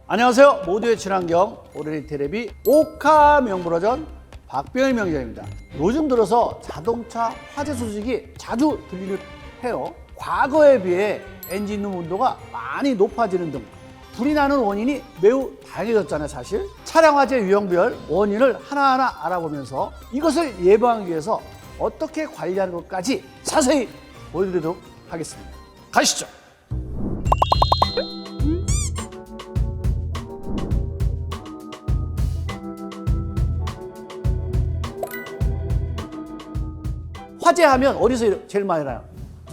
안녕하세요. 모두의 친환경 오르리 테레비 오카 명불허전 박병일 명장입니다. 요즘 들어서 자동차 화재 소식이 자주 들리는 해요. 과거에 비해 엔진룸 온도가 많이 높아지는 등 불이 나는 원인이 매우 다양해졌잖아요. 사실 차량 화재 유형별 원인을 하나하나 알아보면서 이것을 예방하기 위해서 어떻게 관리하는 것까지 자세히 보여드리도록 하겠습니다. 가시죠. 화재하면 어디서 제일 많이 나요?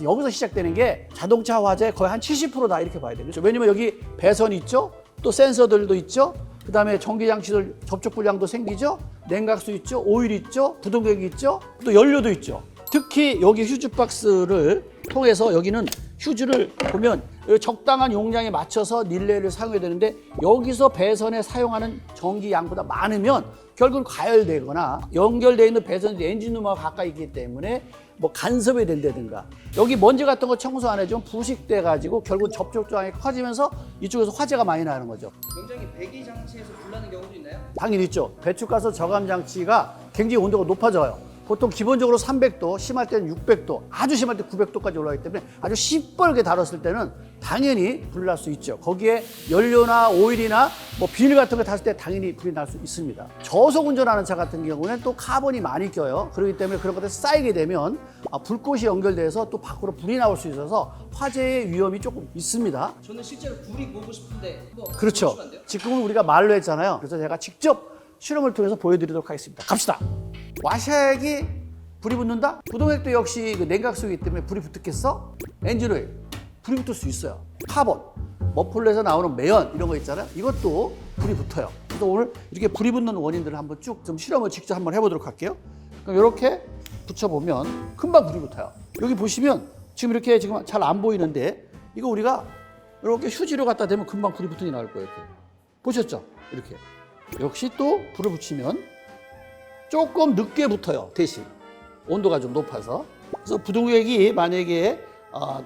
여기서 시작되는 게 자동차 화재 거의 한 70%다 이렇게 봐야 되죠. 왜냐면 여기 배선이 있죠, 또 센서들도 있죠, 그 다음에 전기장치들 접촉 불량도 생기죠, 냉각수 있죠, 오일 있죠, 부동액이 있죠, 또 연료도 있죠. 특히 여기 휴즈 박스를 통해서 여기는 휴즈를 보면 적당한 용량에 맞춰서 릴레이를 사용해야 되는데 여기서 배선에 사용하는 전기 양보다 많으면 결국은 과열되거나 연결되어 있는 배선이 엔진룸하고 가까이 있기 때문에 뭐 간섭이 된다든가 여기 먼지 같은 거 청소 안 해주면 부식돼 가지고 결국 접촉 조항이 커지면서 이쪽에서 화재가 많이 나는 거죠. 굉장히 배기 장치에서 불나는 경우도 있나요? 당연히 있죠. 배출가스 저감 장치가 굉장히 온도가 높아져요. 보통 기본적으로 300도, 심할 때는 600도, 아주 심할 때 900도까지 올라가기 때문에 아주 시뻘게 다뤘을 때는 당연히 불이 날 수 있죠. 거기에 연료나 오일이나 뭐 비닐 같은 거 탔을 때 당연히 불이 날 수 있습니다. 저속 운전하는 차 같은 경우는 또 카본이 많이 껴요. 그렇기 때문에 그런 것들이 쌓이게 되면 불꽃이 연결돼서 또 밖으로 불이 나올 수 있어서 화재의 위험이 조금 있습니다. 저는 실제로 불이 보고 싶은데 한번 그렇죠. 보시면 안 돼요? 지금은 우리가 말로 했잖아요. 그래서 제가 직접 실험을 통해서 보여드리도록 하겠습니다. 갑시다. 와샤액이 불이 붙는다? 부동액도 역시 그 냉각수이기 때문에 불이 붙겠어? 엔진오일 불이 붙을 수 있어요. 카본, 머플러에서 나오는 매연 이런 거 있잖아요. 이것도 불이 붙어요. 그래서 오늘 이렇게 불이 붙는 원인들을 한번 쭉 좀 실험을 직접 한번 해보도록 할게요. 그럼 이렇게 붙여보면 금방 불이 붙어요. 여기 보시면 지금 이렇게 지금 잘 안 보이는데 이거 우리가 이렇게 휴지로 갖다 대면 금방 불이 붙은 게 나올 거예요. 이렇게. 보셨죠? 이렇게. 역시 또 불을 붙이면 조금 늦게 붙어요. 대신 온도가 좀 높아서. 그래서 부동액이 만약에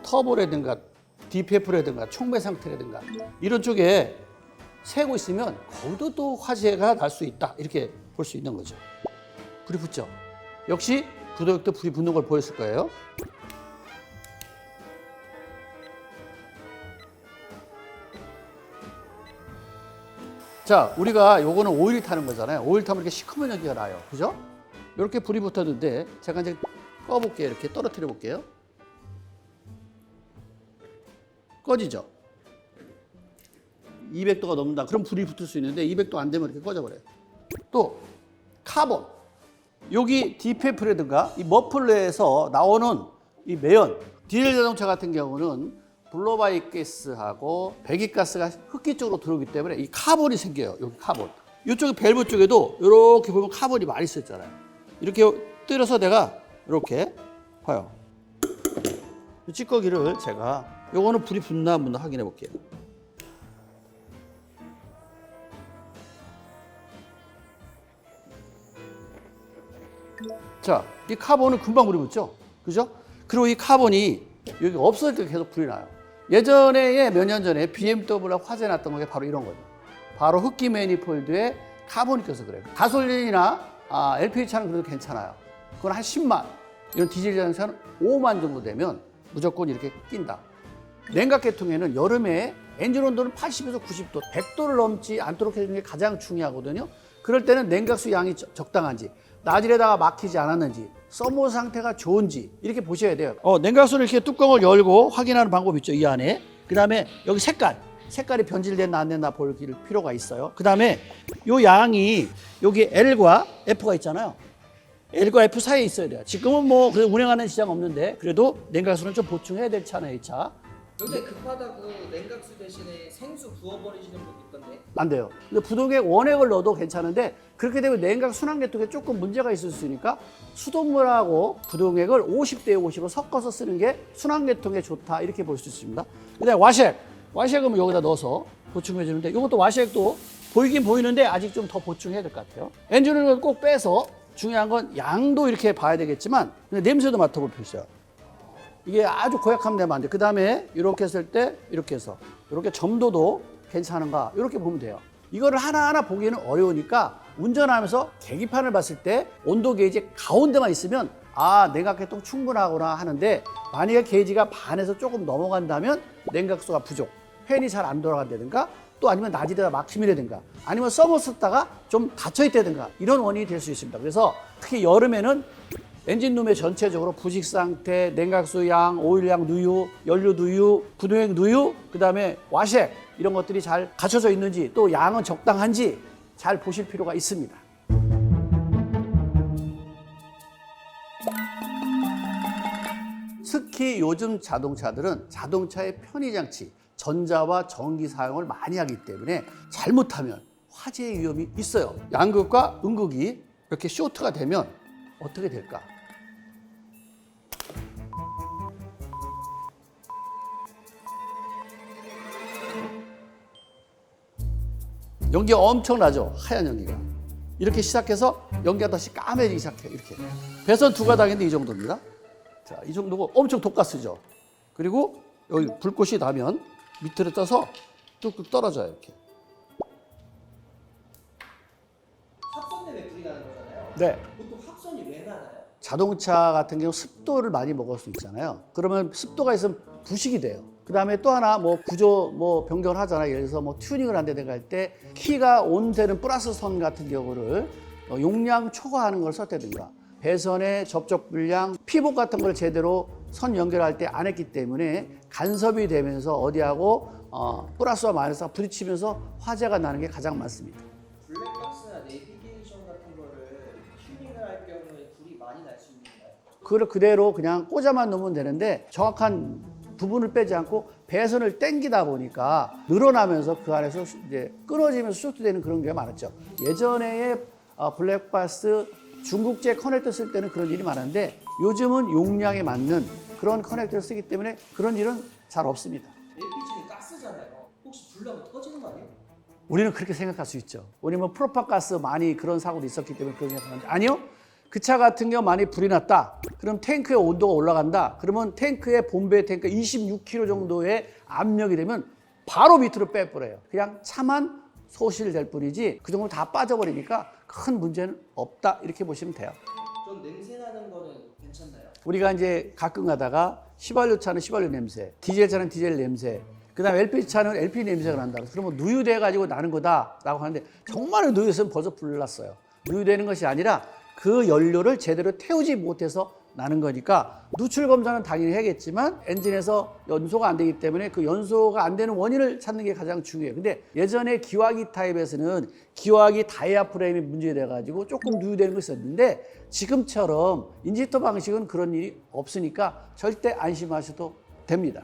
터보라든가 DPF라든가 촉매 상태라든가 이런 쪽에 새고 있으면 거기도 또 화재가 날 수 있다. 이렇게 볼 수 있는 거죠. 불이 붙죠. 역시 부동액도 불이 붙는 걸 보였을 거예요. 자, 우리가 요거는 오일 타는 거잖아요. 오일 타면 이렇게 시커먼 연기가 나요. 그죠? 이렇게 불이 붙었는데 제가 이제 꺼볼게요. 이렇게 떨어뜨려 볼게요. 꺼지죠? 200도가 넘는다. 그럼 불이 붙을 수 있는데 200도 안 되면 이렇게 꺼져버려요. 또 카본. 여기 DPF라든가 이 머플러에서 나오는 이 매연. 디젤 자동차 같은 경우는 블로바이 가스하고 배기가스가 흡기 쪽으로 들어오기 때문에 이 카본이 생겨요. 여기 카본. 이쪽에 밸브 쪽에도 이렇게 보면 카본이 많이 써있잖아요. 이렇게 때려서 내가 이렇게 봐요. 이 찌꺼기를 제가 요거는 불이 붙나 안 붙나 확인해 볼게요. 자, 이 카본은 금방 불이 붙죠? 그죠? 그리고 이 카본이 여기 없을 때 계속 불이 나요. 예전에 몇 년 전에 BMW가 화재 났던 게 바로 이런 거죠. 바로 흡기 매니폴드에 카본이 껴서 그래요. 가솔린이나 LPG 차는 그래도 괜찮아요. 그건 한 10만. 이런 디젤 자동차는 5만 정도 되면 무조건 이렇게 낀다. 냉각 계통에는 여름에 엔진 온도는 80에서 90도, 100도를 넘지 않도록 해주는 게 가장 중요하거든요. 그럴 때는 냉각수 양이 적당한지, 나질에다가 막히지 않았는지, 썸모 상태가 좋은지 이렇게 보셔야 돼요. 냉각수를 이렇게 뚜껑을 열고 확인하는 방법이 있죠. 이 안에. 그 다음에 여기 색깔이 변질됐나 안 됐나 볼 필요가 있어요. 그 다음에 요 양이 여기 L과 F가 있잖아요. L과 F 사이에 있어야 돼요. 지금은 뭐 운행하는 지장 없는데 그래도 냉각수는 좀 보충해야 될 차네요. 이 차. 근데 급하다고 냉각수 대신에 생수 부어버리시는 분도 있던데. 안 돼요. 근데 부동액 원액을 넣어도 괜찮은데 그렇게 되면 냉각 순환 계통에 조금 문제가 있을 수 있으니까 수돗물하고 부동액을 50대 50으로 섞어서 쓰는 게 순환 계통에 좋다 이렇게 볼 수 있습니다. 그다음에 와샥은 여기다 넣어서 보충해 주는데 이것도 와샥도 보이긴 보이는데 아직 좀 더 보충해야 될 것 같아요. 엔진오일은 꼭 빼서 중요한 건 양도 이렇게 봐야 되겠지만 냄새도 맡아볼 필요 있어요. 이게 아주 고약하면 되면 안 돼. 그 다음에 이렇게 했을 때 이렇게 해서 이렇게 점도도 괜찮은가 이렇게 보면 돼요. 이거를 하나하나 보기에는 어려우니까 운전하면서 계기판을 봤을 때 온도 게이지 가운데만 있으면 아, 냉각계통 충분하구나 하는데 만약에 게이지가 반에서 조금 넘어간다면 냉각수가 부족, 팬이 잘 안 돌아간다든가 또 아니면 낮이다가 막힘이라든가 아니면 썸을 썼다가 좀 닫혀있다든가 이런 원인이 될 수 있습니다. 그래서 특히 여름에는 엔진룸의 전체적으로 부식 상태, 냉각수 양, 오일량 누유, 연료 누유, 구동액 누유, 그 다음에 와색 이런 것들이 잘 갖춰져 있는지 또 양은 적당한지 잘 보실 필요가 있습니다. 특히 요즘 자동차들은 자동차의 편의장치, 전자와 전기 사용을 많이 하기 때문에 잘못하면 화재 위험이 있어요. 양극과 음극이 이렇게 쇼트가 되면 어떻게 될까? 연기가 엄청나죠? 하얀 연기가. 이렇게 시작해서 연기가 다시 까매지기 시작해요. 이렇게. 배선 두 가닥인데 이 정도입니다. 자, 이 정도고 엄청 독가스죠. 그리고 여기 불꽃이 나면 밑으로 떠서 뚝뚝 떨어져요. 이렇게. 합선 때문에 불이 나는 거잖아요. 네. 보통 합선이 왜 나나요? 자동차 같은 경우 습도를 많이 먹을 수 있잖아요. 그러면 습도가 있으면 부식이 돼요. 그 다음에 또 하나 뭐 구조 뭐 변경을 하잖아요. 예를 들어서 뭐 튜닝을 한다든가 할 때 키가 온되는 플러스 선 같은 경우를 용량 초과하는 걸 썼다든가 배선의 접촉 불량, 피복 같은 걸 제대로 선 연결할 때 안 했기 때문에 간섭이 되면서 어디하고 플러스와 마이너스가 부딪히면서 화재가 나는 게 가장 많습니다. 블랙박스나 내비게이션 같은 거를 튜닝을 할 경우에 불이 많이 날 수 있나요? 그걸 그대로 그냥 꽂아만 놓으면 되는데 정확한 부분을 빼지 않고 배선을 당기다 보니까 늘어나면서 그 안에서 이제 끊어지면서 쇼트되는 그런 게 많았죠. 예전에 블랙박스 중국제 커넥터 쓸 때는 그런 일이 많았는데 요즘은 용량에 맞는 그런 커넥터를 쓰기 때문에 그런 일은 잘 없습니다. LPG는 가스잖아요. 혹시 불 나면 터지는 거 아니에요? 우리는 그렇게 생각할 수 있죠. 왜냐면 프로파가스 많이 그런 사고도 있었기 때문에 그런 생각하는데 아니요. 그 차 같은 경우 많이 불이 났다. 그럼 탱크의 온도가 올라간다. 그러면 탱크의 본배 탱크 26kg 정도의 압력이 되면 바로 밑으로 빼버려요. 그냥 차만 소실될 뿐이지 그 정도 다 빠져버리니까 큰 문제는 없다. 이렇게 보시면 돼요. 좀 냄새 나는 거는 괜찮나요? 우리가 이제 가끔 가다가 휘발유 차는 휘발유 냄새, 디젤 차는 디젤 냄새, 그 다음에 LPG 차는 LPG 냄새가 난다. 그러면 누유돼가지고 나는 거다라고 하는데 정말 누유됐으면 벌써 불 났어요. 누유되는 것이 아니라 그 연료를 제대로 태우지 못해서 나는 거니까 누출 검사는 당연히 해야겠지만 엔진에서 연소가 안 되기 때문에 그 연소가 안 되는 원인을 찾는 게 가장 중요해요. 근데 예전에 기화기 타입에서는 기화기 다이아프레임이 문제돼 가지고 조금 누유되는 거 있었는데 지금처럼 인젝터 방식은 그런 일이 없으니까 절대 안심하셔도 됩니다.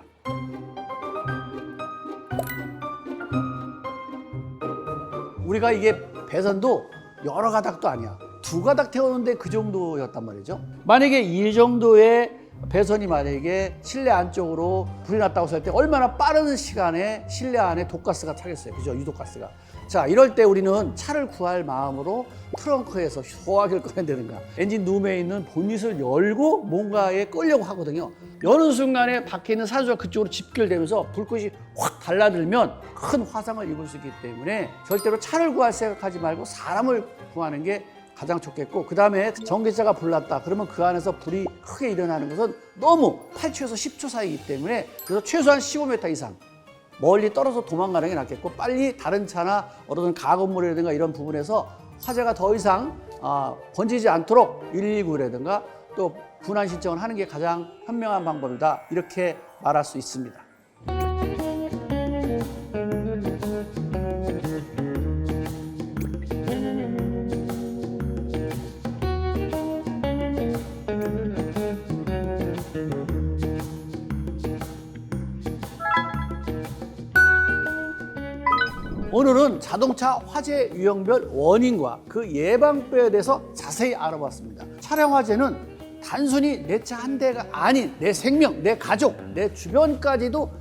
우리가 이게 배선도 여러 가닥도 아니야. 두 가닥 태우는데 그 정도였단 말이죠. 만약에 이 정도의 배선이 만약에 실내 안쪽으로 불이 났다고 했을 때 얼마나 빠른 시간에 실내 안에 독가스가 차겠어요. 그죠? 유독가스가. 자, 이럴 때 우리는 차를 구할 마음으로 트렁크에서 소화기를 꺼낸다든가 엔진 룸에 있는 본닛을 열고 뭔가에 끌려고 하거든요. 여는 순간에 밖에 있는 산소가 그쪽으로 집결되면서 불꽃이 확 달라들면 큰 화상을 입을 수 있기 때문에 절대로 차를 구할 생각하지 말고 사람을 구하는 게 가장 좋겠고, 그 다음에 전기차가 불났다 그러면 그 안에서 불이 크게 일어나는 것은 너무 8초에서 10초 사이이기 때문에 그래서 최소한 15m 이상 멀리 떨어져 도망가는 게 낫겠고, 빨리 다른 차나 어떤 가건물이라든가 이런 부분에서 화재가 더 이상 번지지 않도록 119라든가 또 분한 신청을 하는 게 가장 현명한 방법이다, 이렇게 말할 수 있습니다. 오늘은 자동차 화재 유형별 원인과 그 예방법에 대해서 자세히 알아봤습니다. 차량 화재는 단순히 내 차 한 대가 아닌 내 생명, 내 가족, 내 주변까지도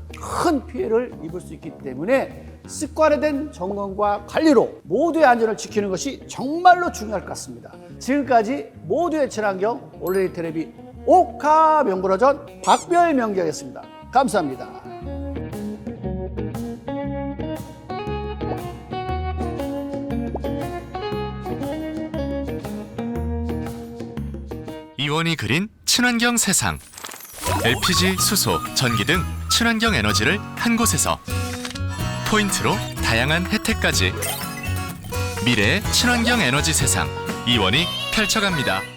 큰 피해를 입을 수 있기 때문에 습관화된 점검과 관리로 모두의 안전을 지키는 것이 정말로 중요할 것 같습니다. 지금까지 모두의 친환경 온라인 텔레비 오카 명불허전 박별명기였습니다. 감사합니다. 이원이 그린 친환경 세상. LPG, 수소, 전기 등 친환경 에너지를 한 곳에서 포인트로 다양한 혜택까지 미래의 친환경 에너지 세상 이원이 펼쳐갑니다.